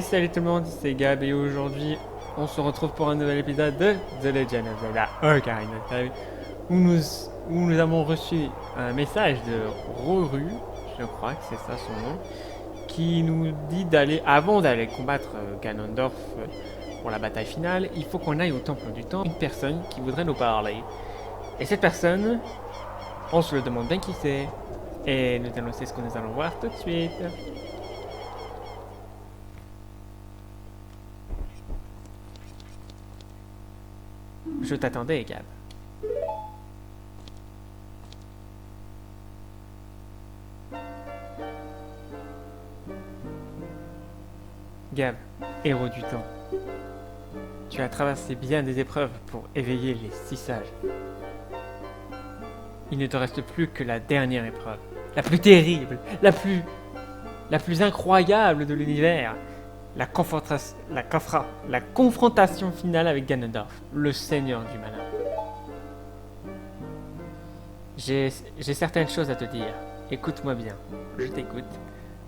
Hey, salut tout le monde, c'est Gab et aujourd'hui on se retrouve pour un nouvel épisode de The Legend of Zelda Ocarina of Time où nous avons reçu un message de Roru, je crois que c'est ça son nom, qui nous dit d'aller, avant d'aller combattre Ganondorf pour la bataille finale, il faut qu'on aille au Temple du Temps, une personne qui voudrait nous parler. Et cette personne, on se le demande bien qui c'est. Et nous allons, c'est ce que nous allons voir tout de suite. Je t'attendais, Gab. Gab, héros du temps, tu as traversé bien des épreuves pour éveiller les six sages. Il ne te reste plus que la dernière épreuve, la plus terrible, la plus incroyable de l'univers, la confrontation finale avec Ganondorf, le seigneur du malin. J'ai certaines choses à te dire. Écoute-moi bien, je t'écoute.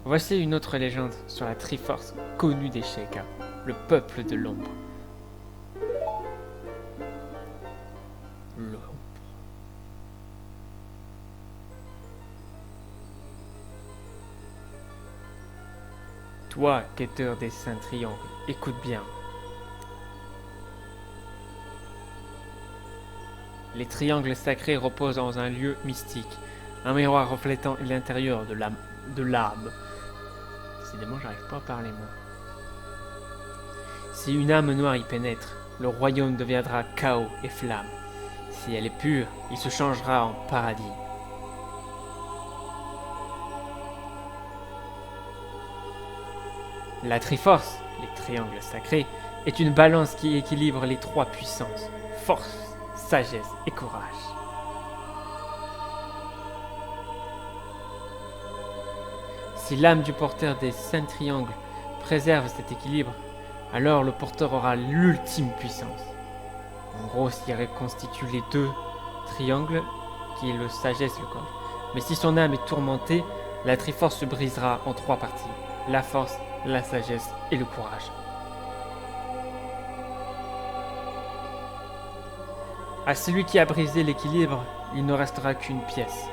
Voici une autre légende sur la Triforce connue des Sheikah, le peuple de l'ombre. L'ombre. Toi, quêteur des saints triangles, écoute bien. Les triangles sacrés reposent dans un lieu mystique, un miroir reflétant l'intérieur de l'âme. Décidément, j'arrive pas à parler, moi. Si une âme noire y pénètre, le royaume deviendra chaos et flamme. Si elle est pure, il se changera en paradis. La Triforce, les triangles sacrés, est une balance qui équilibre les trois puissances, force, sagesse et courage. Si l'âme du porteur des 5 triangles préserve cet équilibre, alors le porteur aura l'ultime puissance. En gros, s'il reconstitue les deux triangles, qui est le sagesse et le courage. Mais si son âme est tourmentée, la Triforce se brisera en 3 parties. La force, la sagesse et le courage. À celui qui a brisé l'équilibre, il ne restera qu'une pièce,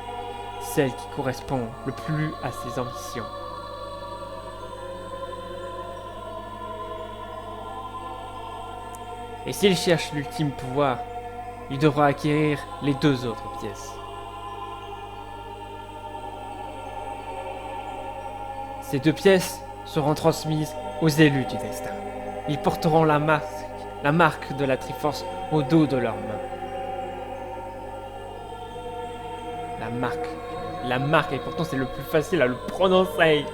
celle qui correspond le plus à ses ambitions. Et s'il cherche l'ultime pouvoir, il devra acquérir les 2 autres pièces. Ces 2 pièces seront transmises aux élus du destin. Ils porteront la marque de la Triforce au dos de leurs mains. La marque, et pourtant c'est le plus facile à le prononcer.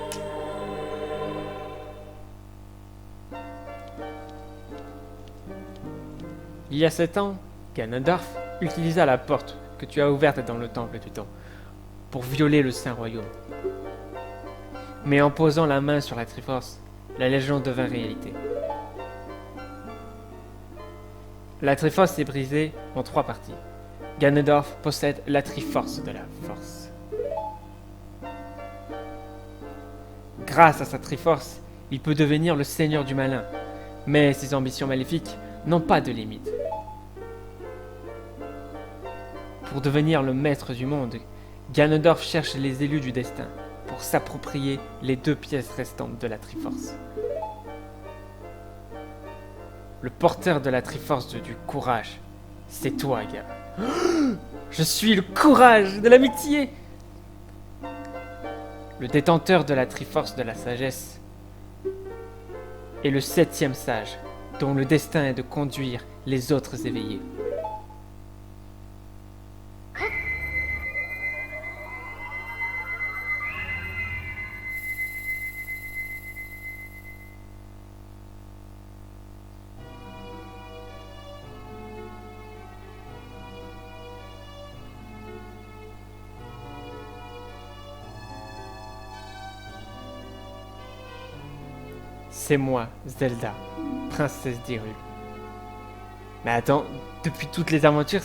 Il y a 7 ans, Ganondorf utilisa la porte que tu as ouverte dans le temple du temps pour violer le Saint Royaume. Mais en posant la main sur la Triforce, la légende devint réalité. La Triforce est brisée en 3 parties. Ganondorf possède la Triforce de la Force. Grâce à sa Triforce, il peut devenir le seigneur du malin, mais ses ambitions maléfiques n'ont pas de limite. Pour devenir le maître du monde, Ganondorf cherche les élus du destin pour s'approprier les 2 pièces restantes de la Triforce. Le porteur de la Triforce du courage, c'est toi, gars. Je suis le courage de l'amitié. Le détenteur de la Triforce de la sagesse est le 7e sage, dont le destin est de conduire les autres éveillés. C'est moi, Zelda, princesse d'Hyrule. Mais attends, depuis toutes les aventures...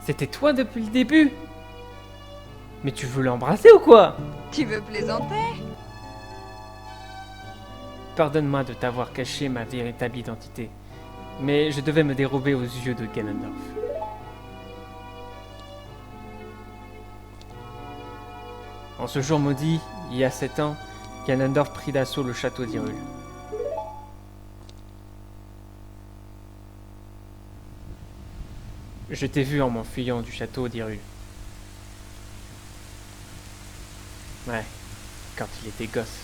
C'était toi depuis le début? Mais tu veux l'embrasser ou quoi? Tu veux plaisanter? Pardonne-moi de t'avoir caché ma véritable identité, mais je devais me dérober aux yeux de Ganondorf. En ce jour maudit, il y a 7 ans, Ganondorf prit d'assaut le château d'Hyrule. Je t'ai vu en m'enfuyant du château d'Hyrule. Ouais, quand il était gosse.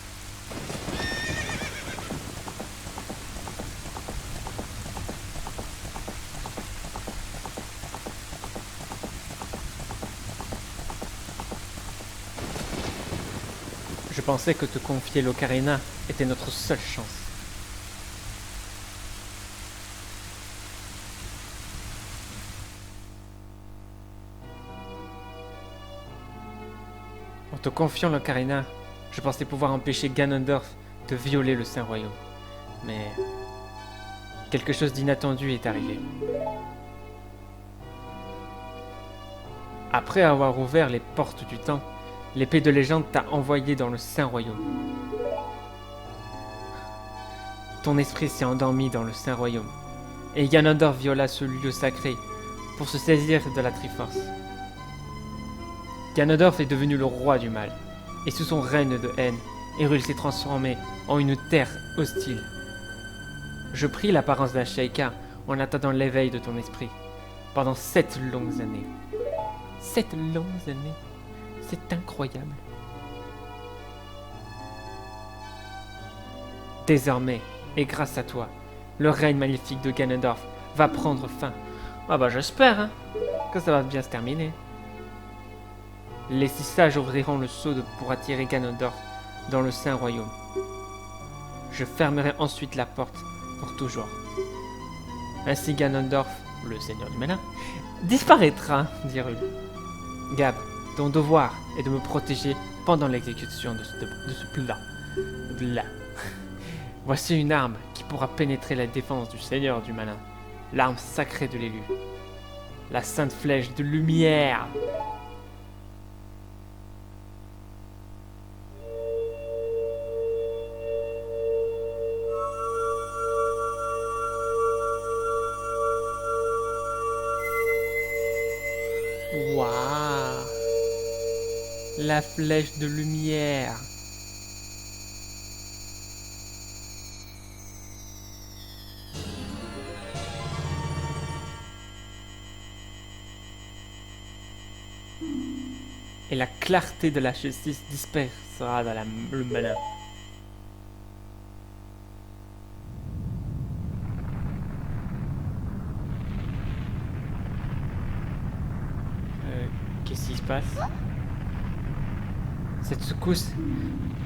Je pensais que te confier l'Ocarina était notre seule chance. En te confiant l'Ocarina, je pensais pouvoir empêcher Ganondorf de violer le Saint-Royaume. Mais quelque chose d'inattendu est arrivé. Après avoir ouvert les portes du temps, l'épée de légende t'a envoyé dans le Saint-Royaume. Ton esprit s'est endormi dans le Saint-Royaume, et Ganondorf viola ce lieu sacré pour se saisir de la Triforce. Ganondorf est devenu le roi du mal, et sous son règne de haine, Hyrule s'est transformé en une terre hostile. Je pris l'apparence d'un Sheikah en attendant l'éveil de ton esprit, pendant 7 longues années. 7 longues années, c'est incroyable. Désormais, et grâce à toi, le règne magnifique de Ganondorf va prendre fin. Ah bah j'espère hein, que ça va bien se terminer. Les 6 sages ouvriront le sceau pour attirer Ganondorf dans le Saint-Royaume. Je fermerai ensuite la porte pour toujours. Ainsi Ganondorf, le seigneur du malin, disparaîtra d'Hyrule. Gab, ton devoir est de me protéger pendant l'exécution de ce plan. Voici une arme qui pourra pénétrer la défense du seigneur du malin. L'arme sacrée de l'élu. La sainte flèche de lumière. Waouh! La flèche de lumière. Et la clarté de la justice dispersera dans le malin. Qu'est-ce qui se passe? Cette secousse,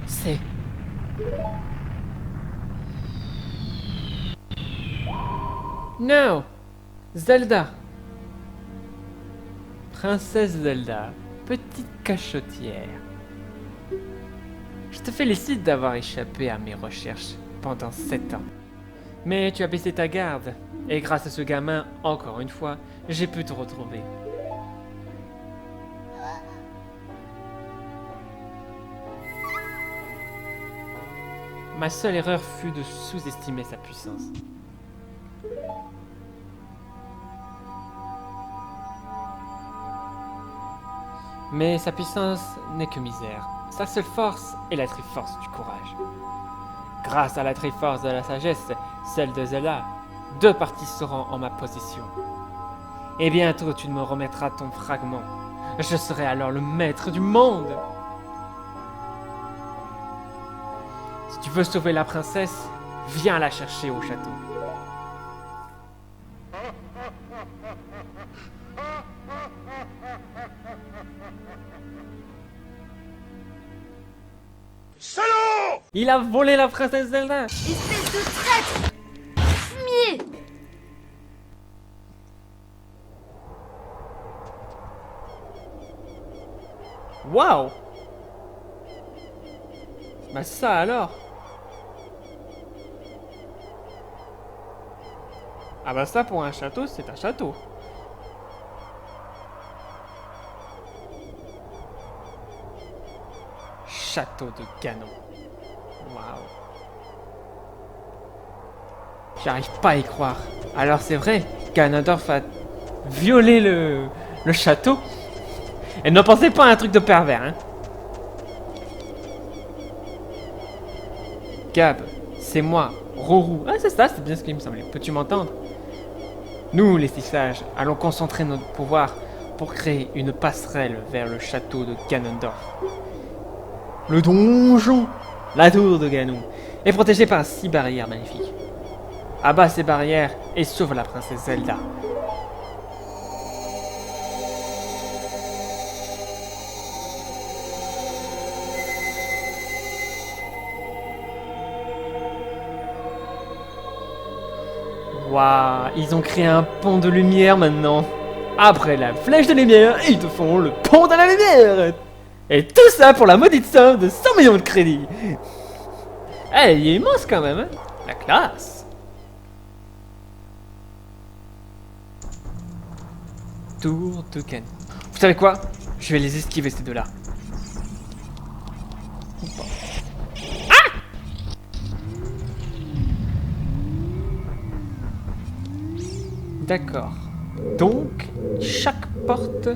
c'est... Non! Zelda! Princesse Zelda, petite cachotière. Je te félicite d'avoir échappé à mes recherches pendant 7 ans. Mais tu as baissé ta garde, et grâce à ce gamin, encore une fois, j'ai pu te retrouver. Ma seule erreur fut de sous-estimer sa puissance. Mais sa puissance n'est que misère. Sa seule force est la Triforce du courage. Grâce à la Triforce de la sagesse, celle de Zelda, 2 parties seront en ma possession. Et bientôt tu me remettras ton fragment. Je serai alors le maître du monde. Si tu veux sauver la princesse, viens la chercher au château. Salaud! Il a volé la princesse Zelda! Espèce de traître! Fumier! Waouh! Bah ça alors! Ah bah ça pour un château, c'est un château. château de Ganon. Waouh. J'arrive pas à y croire. Alors c'est vrai, Ganondorf a violé le château. Et ne pensez pas à un truc de pervers, hein. Gab, c'est moi, Rorou. Ah c'est ça, c'est bien ce qu'il me semblait. Peux-tu m'entendre? Nous, les six sages, allons concentrer notre pouvoir pour créer une passerelle vers le château de Ganondorf. Le donjon, la tour de Ganon, est protégée par 6 barrières magnifiques. Abat ces barrières et sauve la princesse Zelda. Waouh, ils ont créé un pont de lumière maintenant. Après la flèche de lumière, ils te font le pont de la lumière. Et tout ça pour la maudite somme de 100 millions de crédits. Eh, il est immense quand même, hein. La classe. Tour de Ganon. Vous savez quoi? Je vais les esquiver ces deux-là. Ah! D'accord. Donc, chaque porte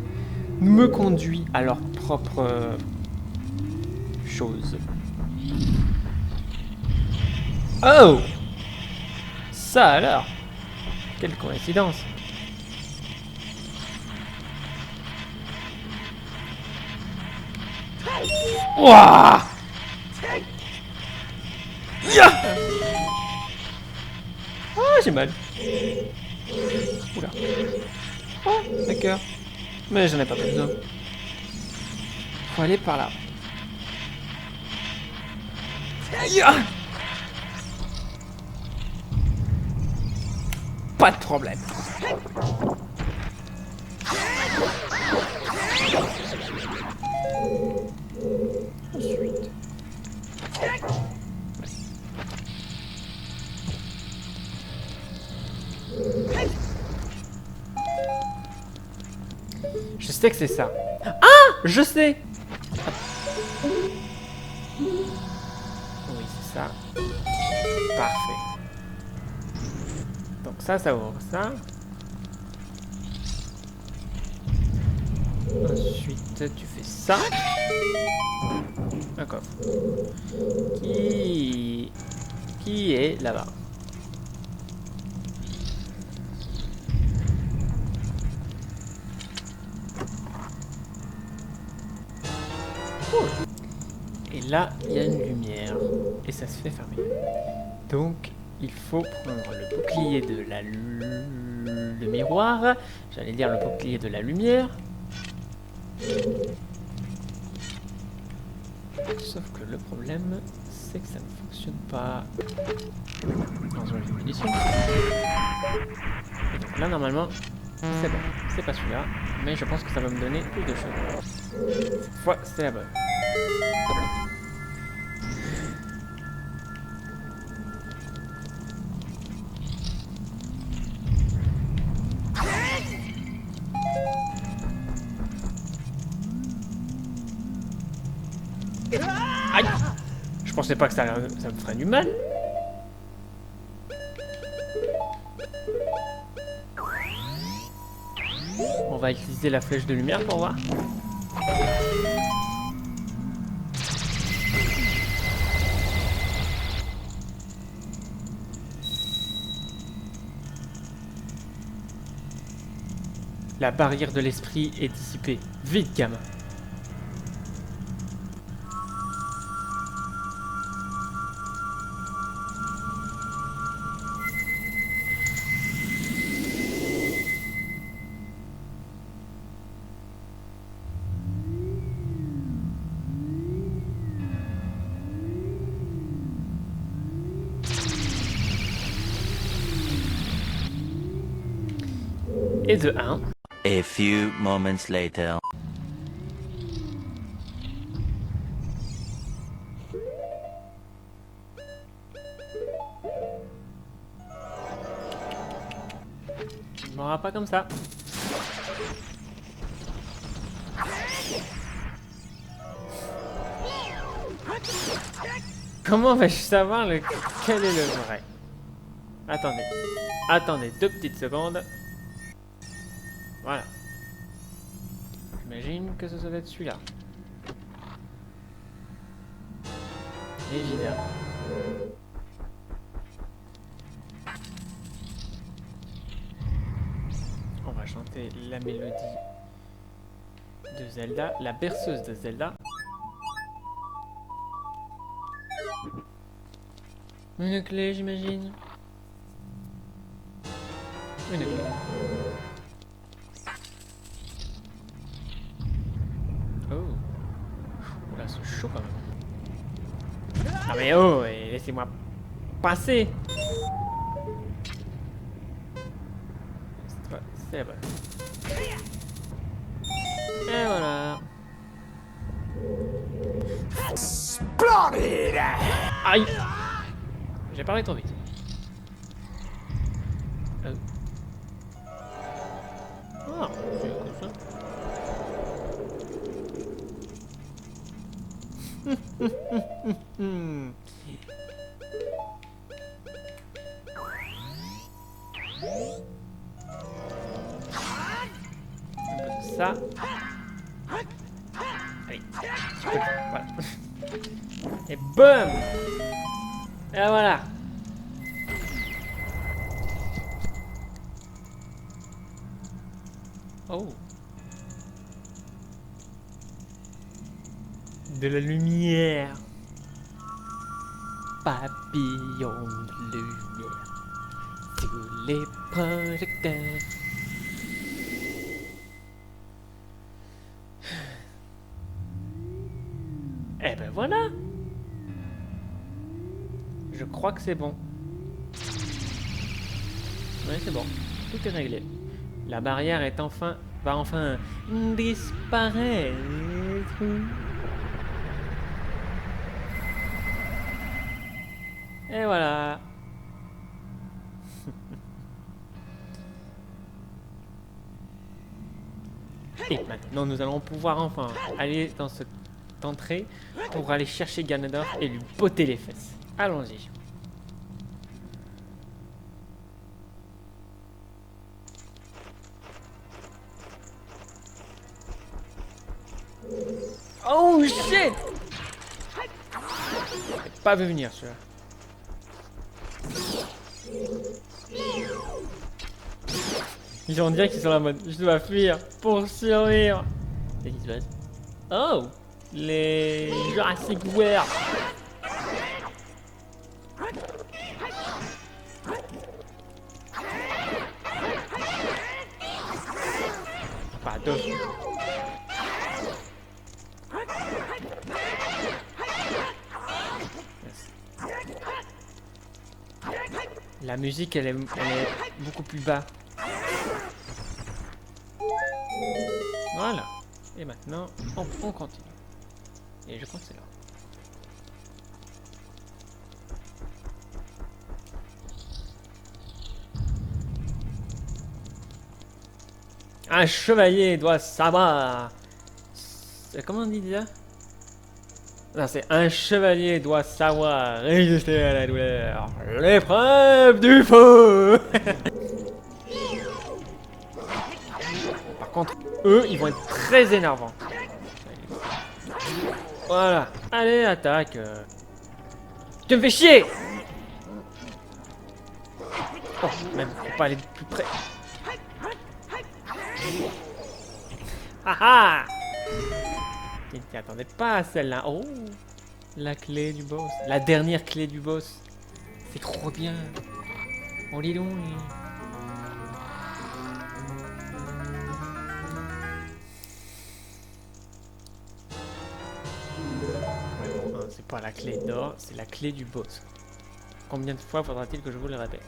me conduit à leur propre chose. Oh! Ça alors! Quelle coïncidence! Ouah! Ya! Ah, j'ai mal. Oula. Oh, d'accord. Mais j'en ai pas besoin. Faut aller par là. Ya! Pas de problème. Ensuite. Je sais que c'est ça. Ah! Je sais! Oui, c'est ça. Parfait. Donc ça ouvre ça. Ensuite, tu fais ça. Un coffre. Qui est là-bas. Cool. Et là, il y a une lumière. Et ça se fait fermer. Donc, il faut prendre le bouclier de le miroir. J'allais dire le bouclier de la lumière. Sauf que le problème, c'est que ça ne fonctionne pas dans une munition. Et donc là, normalement, c'est bon. C'est pas celui-là, mais je pense que ça va me donner plus de choses. Cette fois, c'est la bonne. Aïe! Je pensais pas que ça me ferait du mal. On va utiliser la flèche de lumière pour voir. La barrière de l'esprit est dissipée. Vite, gamin. Et de 1. A few moments later. On m'aura pas comme ça. Comment vais-je savoir quel est le vrai? Attendez. Attendez 2 petites secondes. Voilà. J'imagine que ça doit être celui-là. Évidemment. On va chanter la mélodie de Zelda, la berceuse de Zelda. Une clé, j'imagine. Une clé. Oh. Là, c'est chaud quand même. Ah mais oh, laissez-moi passer. C'est la bonne. Et voilà. Splendid! Aïe. J'ai parlé trop vite. Ah, c'est comme ça. Un peu de ça. Allez, voilà. Et boum. Et voilà. Oh. De la lumière. Papillon de lumière. Sous les projecteurs. Eh ben voilà. Je crois que c'est bon. Ouais, c'est bon. Tout est réglé. La barrière est va enfin disparaître. Et voilà. Et maintenant, nous allons pouvoir enfin aller dans cette entrée pour aller chercher Ganondorf et lui botter les fesses. Allons-y. Oh shit! Pas vu venir celui-là. Ils vont dire qu'ils sont en mode je dois fuir pour survivre. Qu'est-ce qui se passe? Oh! Les Jurassic World! Pas deux. La musique, elle est beaucoup plus bas. Voilà. Et maintenant, on continue. Et je crois que c'est là. Un chevalier doit savoir. Comment on dit déjà? Non, c'est un chevalier doit savoir résister à la douleur. L'épreuve du feu. Par contre, eux, ils vont être très énervants. Voilà. Allez, attaque. Tu me fais chier. Oh, même, faut pas aller plus près. Ah ah! Tu t'y attendais pas à celle-là. Oh! La clé du boss. La dernière clé du boss. C'est trop bien. On lit donc. Ouais, bon, hein, c'est pas la clé d'or, c'est la clé du boss. Combien de fois faudra-t-il que je vous le répète?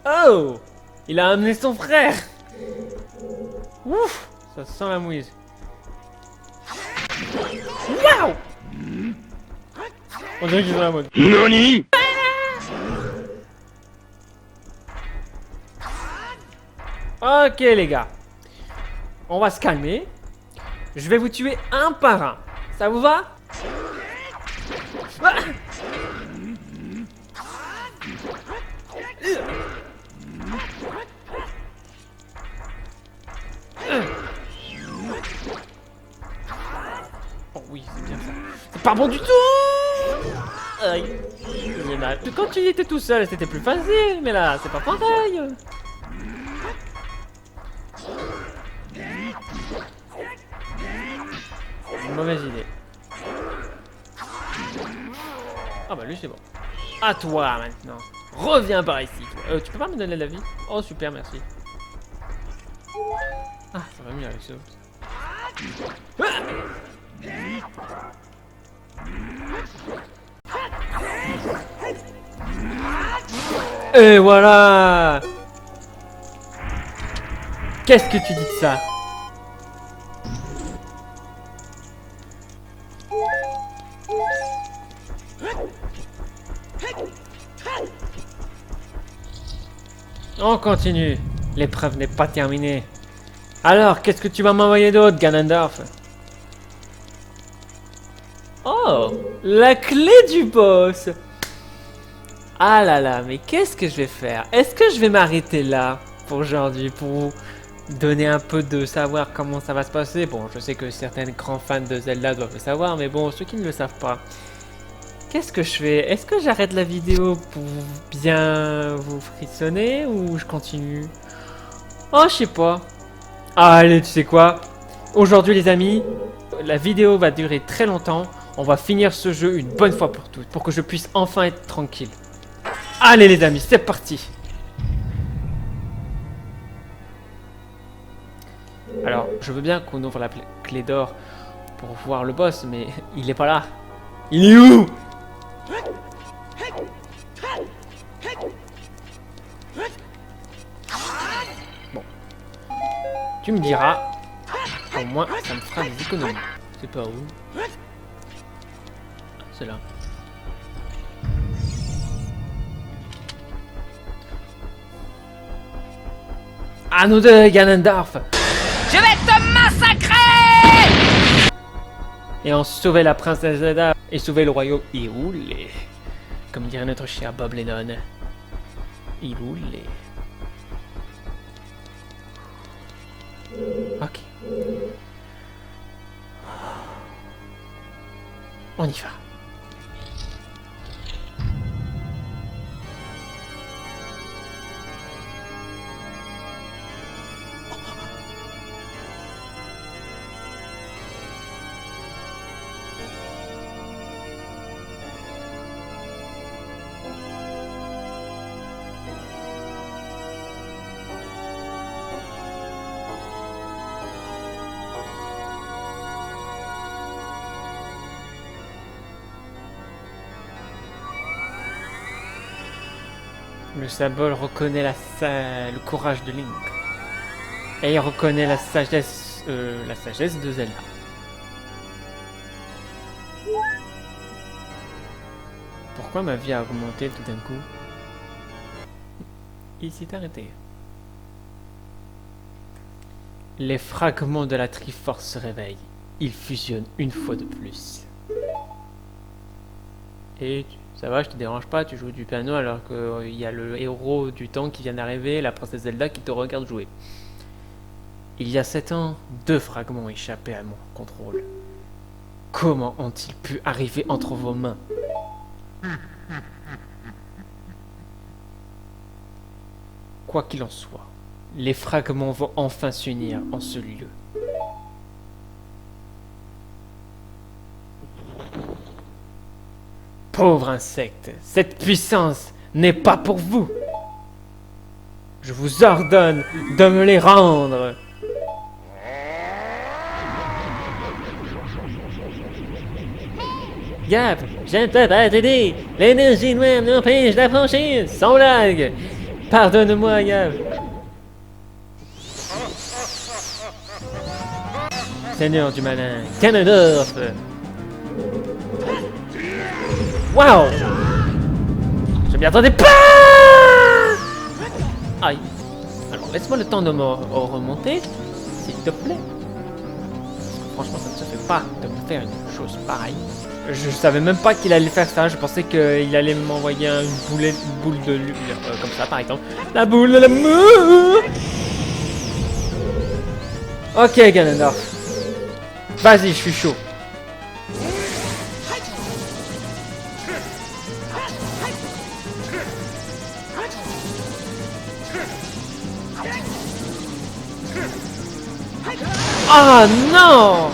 Oh! Il a amené son frère! Ouf! Ça sent la mouise. Waouh! On dirait qu'ils ont la mode. Nani? Ok les gars. On va se calmer. Je vais vous tuer un par un. Ça vous va? Ah! Oh oui, c'est bien ça. C'est pas bon du tout. Aïe, j'ai mal. Quand tu étais tout seul, c'était plus facile, mais là, c'est pas pareil. Une mauvaise idée. Ah bah lui c'est bon. À toi maintenant. Reviens par ici. Toi. Tu peux pas me donner de la vie? Oh super, merci. Ah, ça va mieux avec ça. Et voilà. Qu'est-ce que tu dis de ça? On continue. L'épreuve n'est pas terminée. Alors, qu'est-ce que tu vas m'envoyer d'autre, Ganondorf? Oh, la clé du boss. Ah là là, mais qu'est-ce que je vais faire? Est-ce que je vais m'arrêter là pour aujourd'hui, pour vous donner un peu de savoir comment ça va se passer? Bon, je sais que certains grands fans de Zelda doivent le savoir, mais bon, ceux qui ne le savent pas, qu'est-ce que je fais? Est-ce que j'arrête la vidéo pour bien vous frissonner ou je continue? Oh, je sais pas. Allez, tu sais quoi? Aujourd'hui, les amis, la vidéo va durer très longtemps. On va finir ce jeu une bonne fois pour toutes, pour que je puisse enfin être tranquille. Allez, les amis, c'est parti! Alors, je veux bien qu'on ouvre la clé d'or pour voir le boss, mais il est pas là. Il est où? Bon. Tu me diras, au moins ça me fera des économies. C'est pas où? C'est là. À nous deux, Ganondorf! Je vais te massacrer! Et on sauvait la princesse Zelda et sauver le royaume Hyrule. Comme dirait notre cher Bob Lennon. Hyrule. Ok. On y va. Le symbole reconnaît le courage de Link. Et il reconnaît la sagesse de Zelda. Pourquoi ma vie a augmenté tout d'un coup? Il s'est arrêté. Les fragments de la Triforce se réveillent. Ils fusionnent une fois de plus. Et ça va, je te dérange pas, tu joues du piano alors qu'il y a le héros du temps qui vient d'arriver, la princesse Zelda qui te regarde jouer. Il y a 7 ans, 2 fragments échappaient à mon contrôle. Comment ont-ils pu arriver entre vos mains? Quoi qu'il en soit, les fragments vont enfin s'unir en ce lieu. Pauvre insecte, cette puissance n'est pas pour vous. Je vous ordonne de me les rendre. Gap, je ne peux pas t'aider. L'énergie noire m'empêche d'approcher. Sans blague. Pardonne-moi, Gap. Seigneur du malin, Ganondorf. Waouh! Je m'y attendais pas! Aïe. Alors, laisse-moi le temps de me remonter, s'il te plaît. Franchement, ça ne se fait pas de me faire une chose pareille. Je savais même pas qu'il allait faire ça. Je pensais qu'il allait m'envoyer une boule de lumière, comme ça, par exemple. La boule de l'amour. Ok, Ganondorf. Vas-y, je suis chaud. Ah non!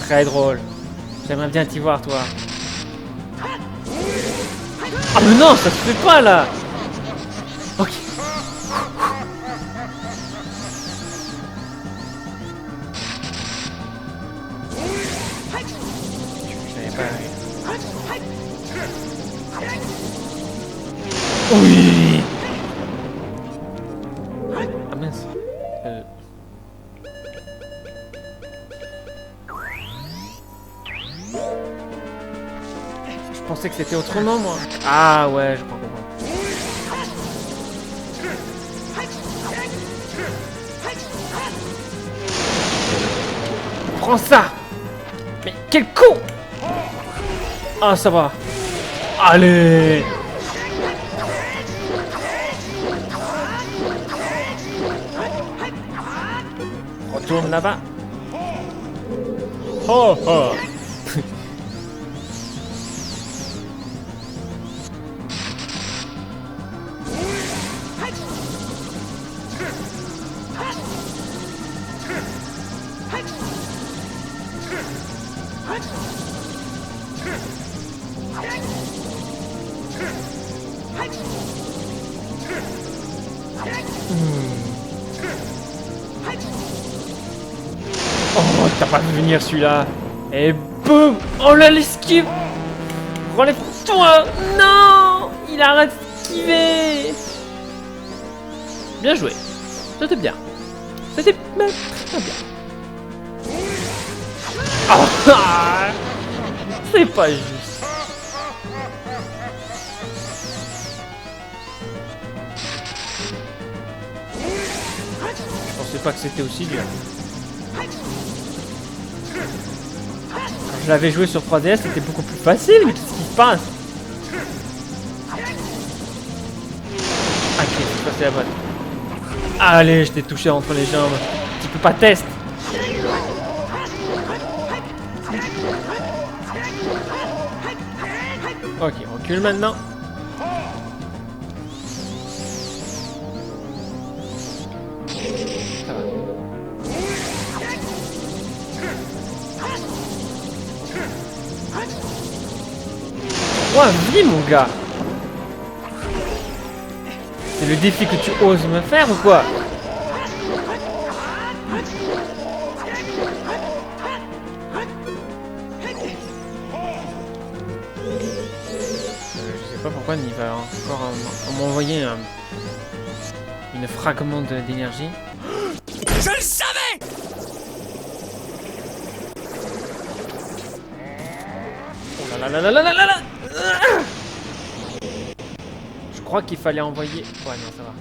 Très drôle. J'aimerais bien t'y voir, toi. Ah mais non, ça se fait pas là. Ok. Je savais pas. Oui. Ah mince. Je pensais que c'était autrement, moi. Ah ouais, je crois comprendre. Prends ça! Mais quel con! Ah, ça va. Allez! Retourne là-bas. Oh oh! Oh, t'as pas vu venir celui-là. Et boum! Oh là, l'esquive! Relève-toi! Non! Il arrête d'esquiver! Bien joué. C'était bien. C'était même très bien. Oh, c'est pas juste. Je pensais pas que c'était aussi dur. Quand je l'avais joué sur 3DS, c'était beaucoup plus facile, mais qu'est-ce qui se passe? Ok, c'est passé la bonne. Allez, je t'ai touché entre les jambes. Tu peux pas tester. Ok, recule maintenant. Ça va. 3 vies, mon gars. C'est le défi que tu oses me faire ou quoi? Je sais pas pourquoi il va encore m'envoyer une fragment d'énergie. Je le savais! Oh là là là là là là là! Je crois qu'il fallait envoyer... Ouais, non, ça va.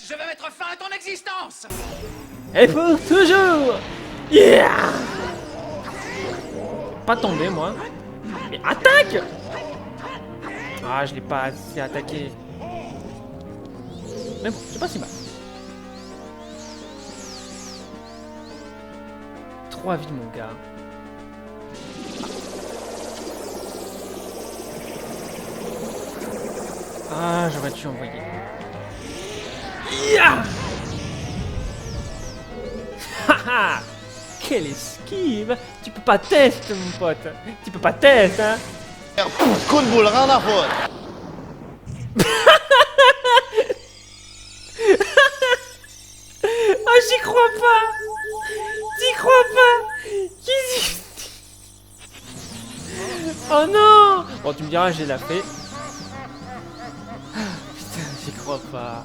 Je vais mettre fin à ton existence! Et pour toujours! Yeah! Pas tombé, moi. Mais attaque! Ah, je l'ai pas assez attaqué. Mais bon, c'est pas si mal. 3 vies, mon gars. Ah, j'aurais dû envoyer. Yeah! Haha! Quelle esquive! Tu peux pas tester, mon pote! Tu peux pas tester, hein! Coup de boule, rien à foutre. Ah, j'y crois pas! J'y crois pas! Oh non! Bon, tu me diras, j'ai la fait. Putain, j'y crois pas.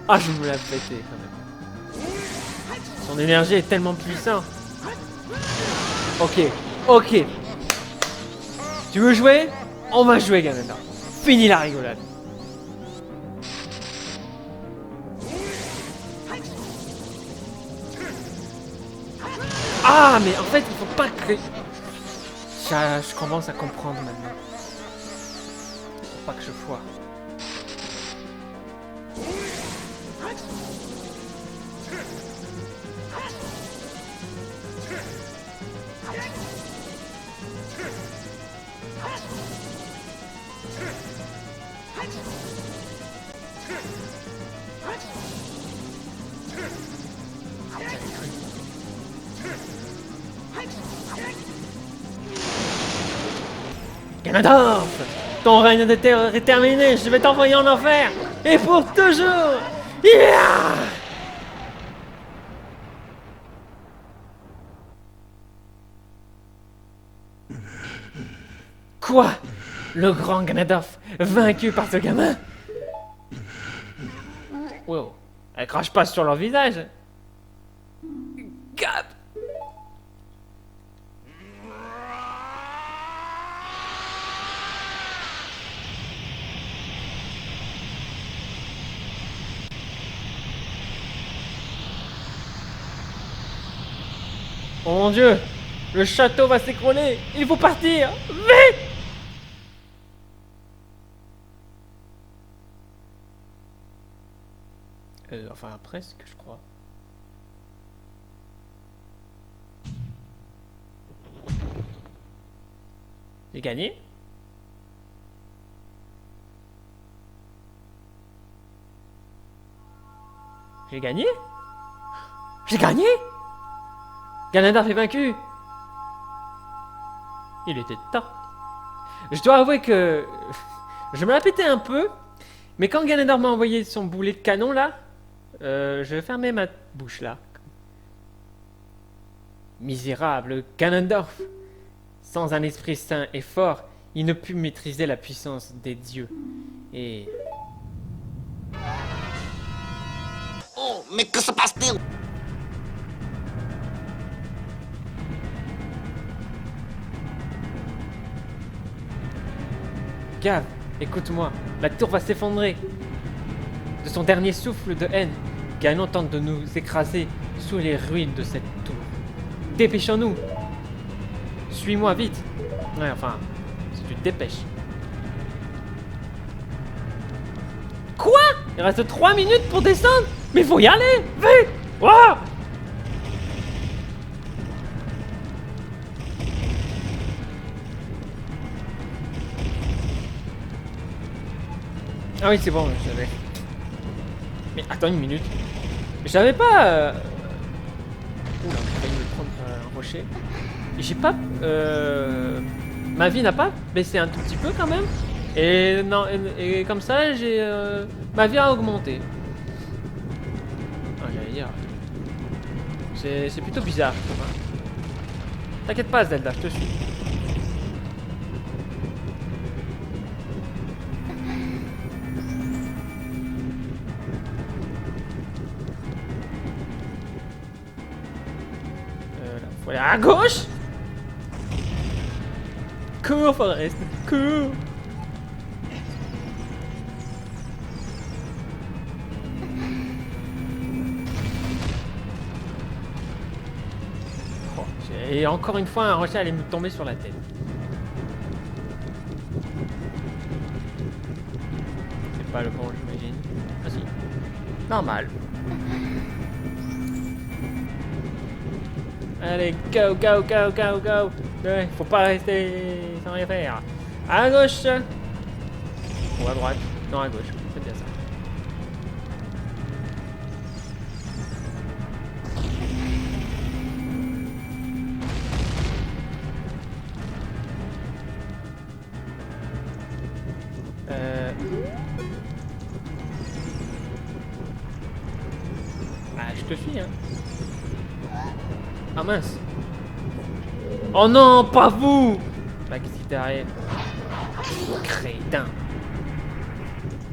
Ah, je me l'ai pété quand même. Ton énergie est tellement puissante. Ok, ok. Tu veux jouer? On va jouer, Ganondorf. Fini la rigolade. Ah, mais en fait, il faut pas que... Je commence à comprendre maintenant. Faut pas que je foire. Ganondorf, ton règne de terreur est terminé, je vais t'envoyer en enfer, et pour toujours. Yeah. Quoi? Le grand Ganondorf, vaincu par ce gamin? Wow, elle crache pas sur leur visage. Gap. Oh mon Dieu, le château va s'écrouler, il faut partir, vite! Enfin presque, je crois. J'ai gagné? J'ai gagné? J'ai gagné? Ganondorf est vaincu. Il était temps. Je dois avouer que je me la pétais un peu, mais quand Ganondorf m'a envoyé son boulet de canon là, je fermais ma bouche là. Misérable Ganondorf. Sans un esprit saint et fort, il ne put maîtriser la puissance des dieux. Et... Oh, mais que se passe-t-il? Gav, écoute-moi, la tour va s'effondrer. De son dernier souffle de haine, Ganon tente de nous écraser sous les ruines de cette tour. Dépêchons-nous. Suis-moi vite. Ouais, enfin, si tu te dépêches. Quoi? Il reste 3 minutes pour descendre? Mais faut y aller! Vite! Wow! Ah oui, c'est bon, je savais. Mais attends une minute. Je savais pas... Oula, j'ai failli me prendre un rocher. J'ai pas... Ma vie n'a pas baissé un tout petit peu quand même. Et non, et comme ça, j'ai... Ma vie a augmenté. Ah, j'allais dire... C'est plutôt bizarre, je trouve. Hein. T'inquiète pas, Zelda, je te suis. Faut aller à gauche. Cours, Forest, cours. Oh, et encore une fois, un rocher allait me tomber sur la tête. C'est pas le bon, j'imagine. Ah si. Normal. Allez, go, go, go, go, go. Ouais, faut pas rester sans rien faire. À gauche. Ou à droite. Non, à gauche. C'est bien ça. Ah, je te suis, hein. Ah mince. Oh non, pas vous. Bah qu'est-ce qui t'arrive? Crétin.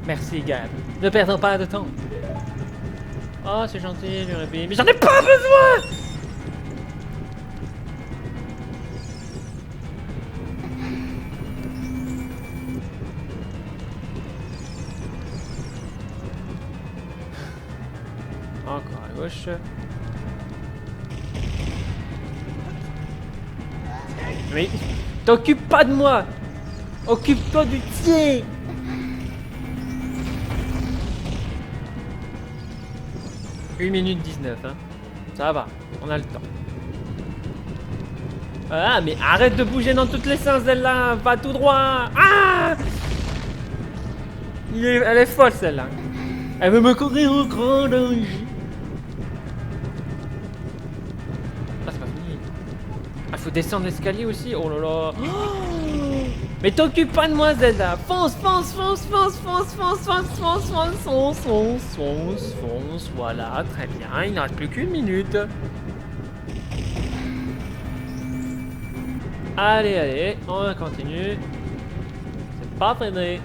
Merci Gab. Ne perdons pas de temps. Oh, c'est gentil, le rébé. Mais j'en ai pas besoin! Encore à gauche. Mais t'occupe pas de moi! Occupe-toi du tien! 8 minutes 19, hein. Ça va, on a le temps. Ah, mais arrête de bouger dans toutes les sens, celle-là! Va tout droit! Ah! Elle est folle, celle-là. Elle veut me courir au grand danger. Ah, c'est pas fini. Ah, faut descendre l'escalier aussi. Oh là là. Oh, mais t'occupe pas de moi, Zelda. Fonce, fonce, fonce, fonce, fonce, fonce, fonce, fonce, fonce, fonce, fonce, fonce, fonce. Voilà, très bien. Il n'en reste plus qu'une minute. Allez, allez, on continue. C'est pas freiné.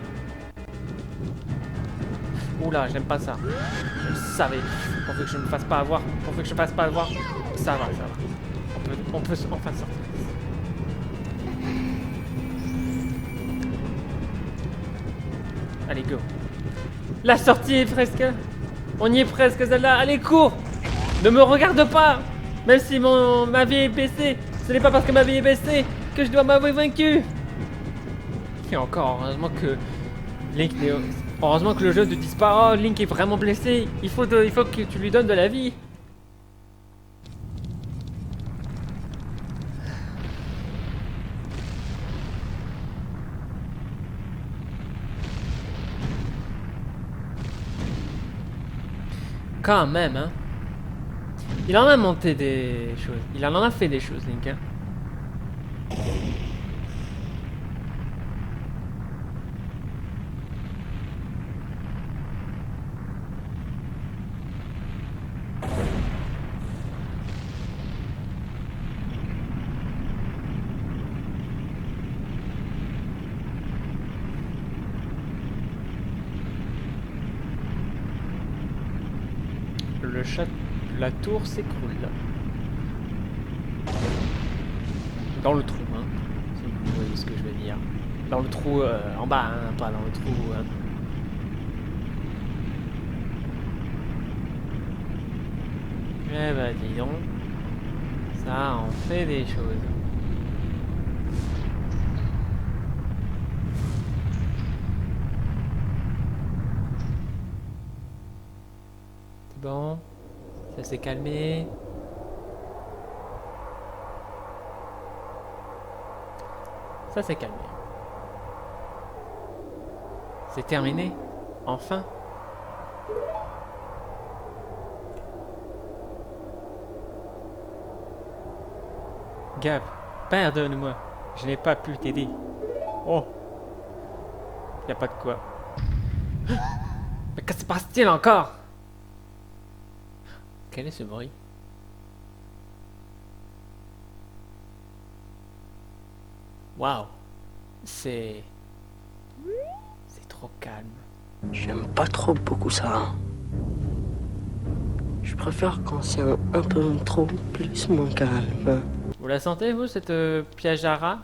Oula, j'aime pas ça. Je le savais. Pour que je ne me fasse pas avoir. Pour que je ne fasse pas avoir. Ça va, ça va. On peut enfin sortir. Allez, go. La sortie est presque. On y est presque, Zelda. Allez, cours. Ne me regarde pas. Même si ma vie est baissée. Ce n'est pas parce que ma vie est baissée que je dois m'avouer vaincu. Et encore, heureusement que Link n'est... Heureusement que le jeu ne dise pas « Oh, Link est vraiment blessé, il faut que tu lui donnes de la vie !» Quand même, hein. Il en a monté des choses. Il en a fait des choses, Link, hein. La tour s'écroule. Dans le trou, hein. Si vous voyez ce que je veux dire. Dans le trou en bas, hein, pas dans le trou. Hein. Eh bah dis donc. Ça en fait des choses. C'est bon. Ça s'est calmé. Ça s'est calmé. C'est terminé. Enfin. Gab, pardonne-moi. Je n'ai pas pu t'aider. Oh. Y a pas de quoi. Mais que se passe-t-il encore? Quel est ce bruit? Waouh, c'est trop calme. J'aime pas trop beaucoup ça. Je préfère quand c'est un peu trop plus moins calme. Vous la sentez, vous, cette piège à rat?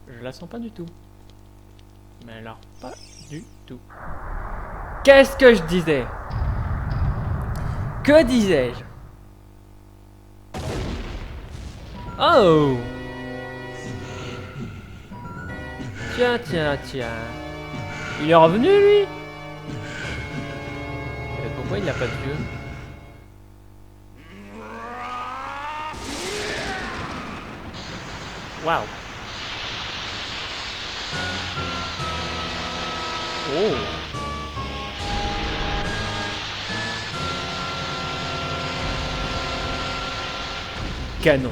Je la sens pas du tout. Mais alors, pas du tout. Qu'est-ce que je disais? Que disais-je? Oh! Tiens, tiens, tiens. Il est revenu, lui? Pourquoi il n'a pas de yeux? Waouh! Oh! Canon.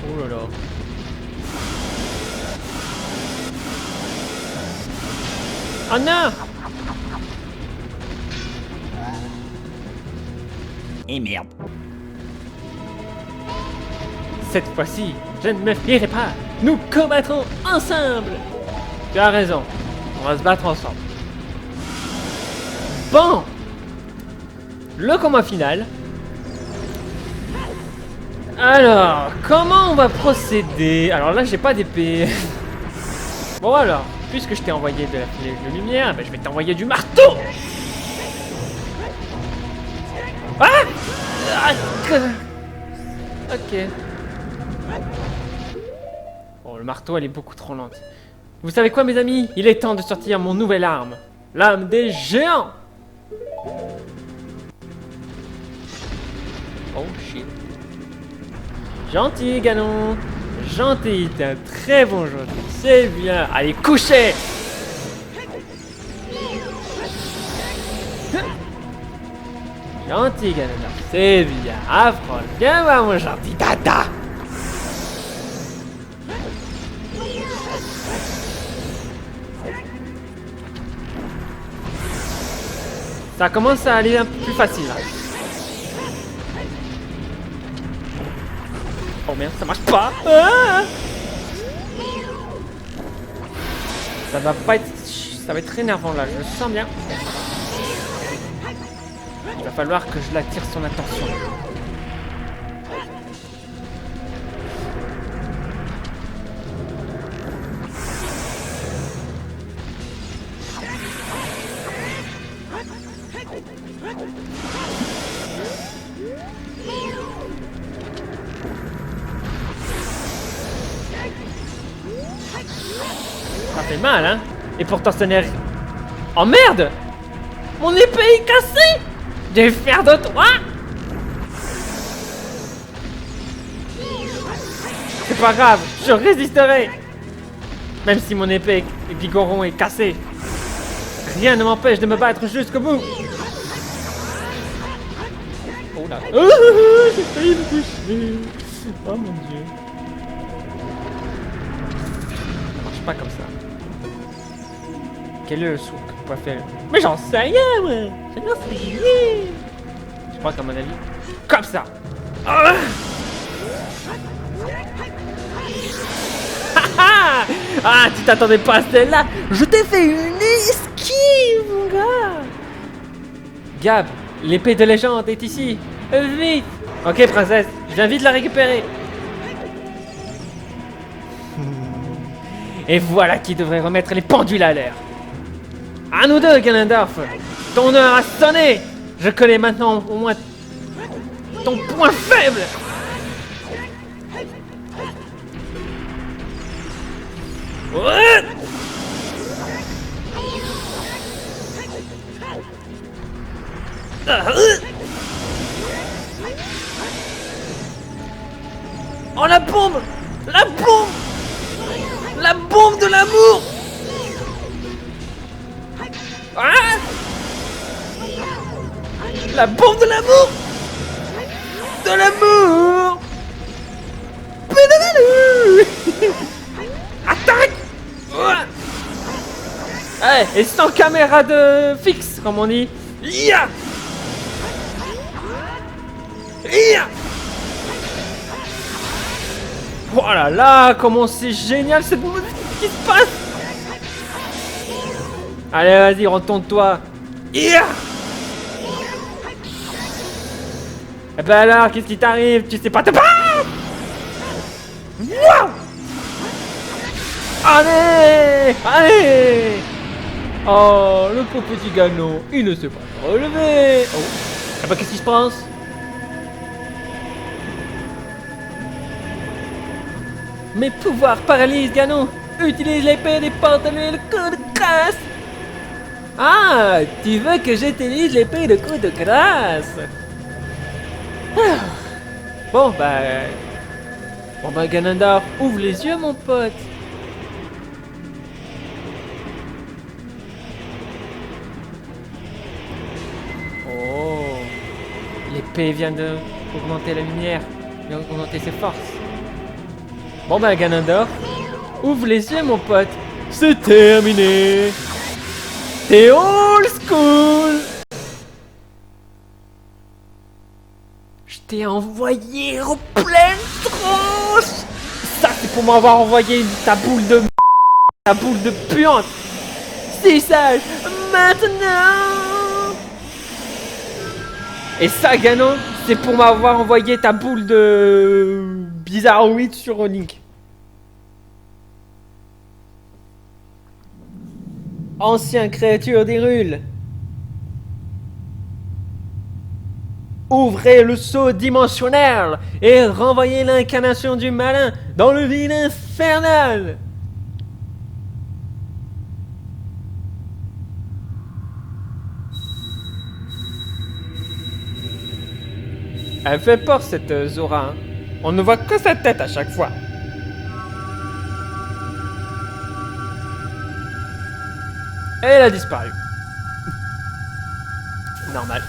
Oh là là. Oh non! Et merde. Cette fois-ci, je ne me fierai pas. Nous combattrons ensemble. Tu as raison. On va se battre ensemble. Bon. Le combat final. Alors, comment on va procéder? Alors là, j'ai pas d'épée. Bon alors, puisque je t'ai envoyé de la flèche de lumière, ben, je vais t'envoyer du marteau. Ah, ok. Bon, le marteau, elle est beaucoup trop lente. Vous savez quoi, mes amis? Il est temps de sortir mon nouvelle arme. L'âme des géants. Oh shit. Gentil, Ganon. Gentil, t'es un très bon joueur. C'est bien. Allez, couchez. Gentil, Ganon. C'est bien. Affronte. Viens voir, mon gentil dada. Ça commence à aller un peu plus facile. Là. Oh merde, ça marche pas. Ah, ça va pas être... Ça va être énervant là, je le sens bien. Il va falloir que je l'attire son attention. Ça fait mal, hein? Et pourtant ce n'est... Oh merde! Mon épée est cassée! Je vais faire de toi! C'est pas grave, je résisterai! Même si mon épée et bigoron est cassée. Rien ne m'empêche de me battre jusqu'au bout! Oh là! Oh, j'ai failli me toucher! Oh mon dieu! Ça marche pas comme ça. Quel est le saut qu'on peut faire? Mais j'en sais rien, ouais. J'en sais rien. Je crois qu'à mon avis, comme ça. Ah, ah, tu t'attendais pas à celle-là? Je t'ai fait une esquive, mon gars. Gab, l'épée de légende est ici. Vite. Ok, princesse, je viens vite la récupérer. Et voilà qui devrait remettre les pendules à l'heure. À nous deux, Ganondorf. Ton heure a sonné. Je connais maintenant au moins ton point faible. Ouais. Oh la bombe. La bombe. La bombe de l'amour. Ah, la bombe de l'amour. De l'amour. Attaque. Ouais, et sans caméra de fixe, comme on dit. Ia. Ia. Oh là là, comment c'est génial cette musique qui se passe. Allez, vas-y, retourne-toi. Yeah. Eh ben alors, qu'est-ce qui t'arrive? Tu sais pas te battre? Wow. Allez. Allez. Oh, le pauvre petit Ganon, il ne sait pas se relever. Oh. Eh ben, qu'est-ce qui se passe? Mes pouvoirs paralysent Ganon. Utilise l'épée des porte-lui le coup de grâce. Ah, tu veux que j'utilise l'épée de coup de grâce? Ah. Bon bah Ganondorf, ouvre les yeux mon pote. Oh, l'épée vient de augmenter la lumière, vient augmenter ses forces. Bon bah Ganondorf, ouvre les yeux mon pote. C'est terminé. T'es old school. Je t'ai envoyé en pleine tronche. Ça c'est pour m'avoir envoyé ta boule de puante. Si sage, maintenant. Et ça, Ganon, c'est pour m'avoir envoyé ta boule de bizarroïde sur Link. Ancien créature d'Hyrule. Ouvrez le saut dimensionnel et renvoyez l'incarnation du malin dans le vide infernal. Elle fait peur cette Zora, hein. On ne voit que sa tête à chaque fois. Et elle a disparu. Normal.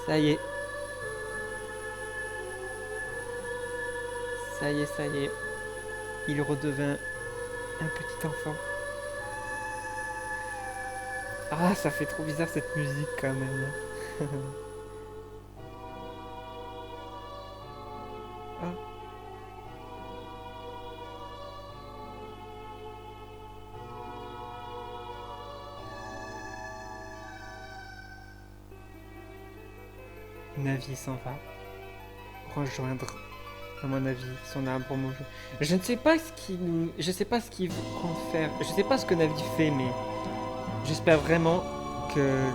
Ça y est. Ça y est, ça y est. Il redevint un petit enfant. Ah, ça fait trop bizarre cette musique quand même. Ah. Navi s'en va rejoindre, à mon avis, son arbre mauve. Je ne sais pas ce qu'il compte faire. Je sais pas ce que Navi fait, mais j'espère vraiment que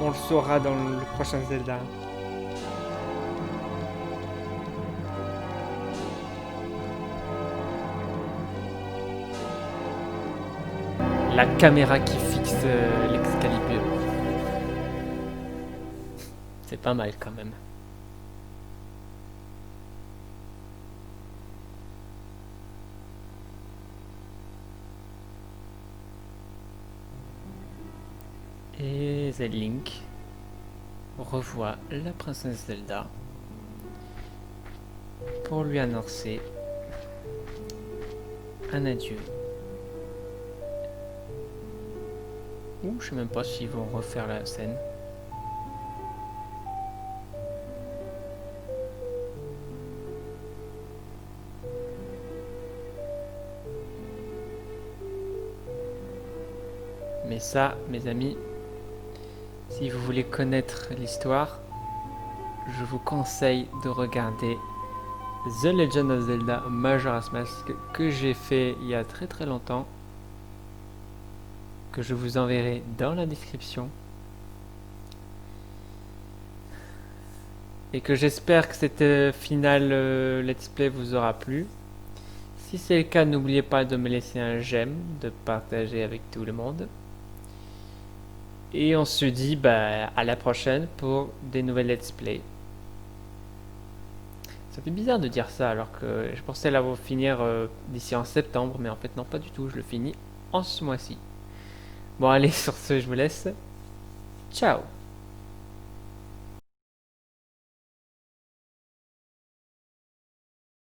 on le saura dans le prochain Zelda. La caméra qui fixe l'Excalibur. C'est pas mal quand même. Et Link revoit la princesse Zelda pour lui annoncer un adieu. Ou je sais même pas s'ils vont refaire la scène. Mais ça, mes amis, si vous voulez connaître l'histoire, je vous conseille de regarder The Legend of Zelda Majora's Mask que j'ai fait il y a très longtemps, que je vous enverrai dans la description, et que j'espère que cette finale let's play vous aura plu. Si c'est le cas, n'oubliez pas de me laisser un j'aime, de partager avec tout le monde. Et on se dit à la prochaine pour des nouvelles let's play. Ça fait bizarre de dire ça alors que je pensais l'avoir finir d'ici en septembre, mais en fait non, pas du tout, je le finis en ce mois-ci. Bon allez, sur ce je vous laisse. Ciao.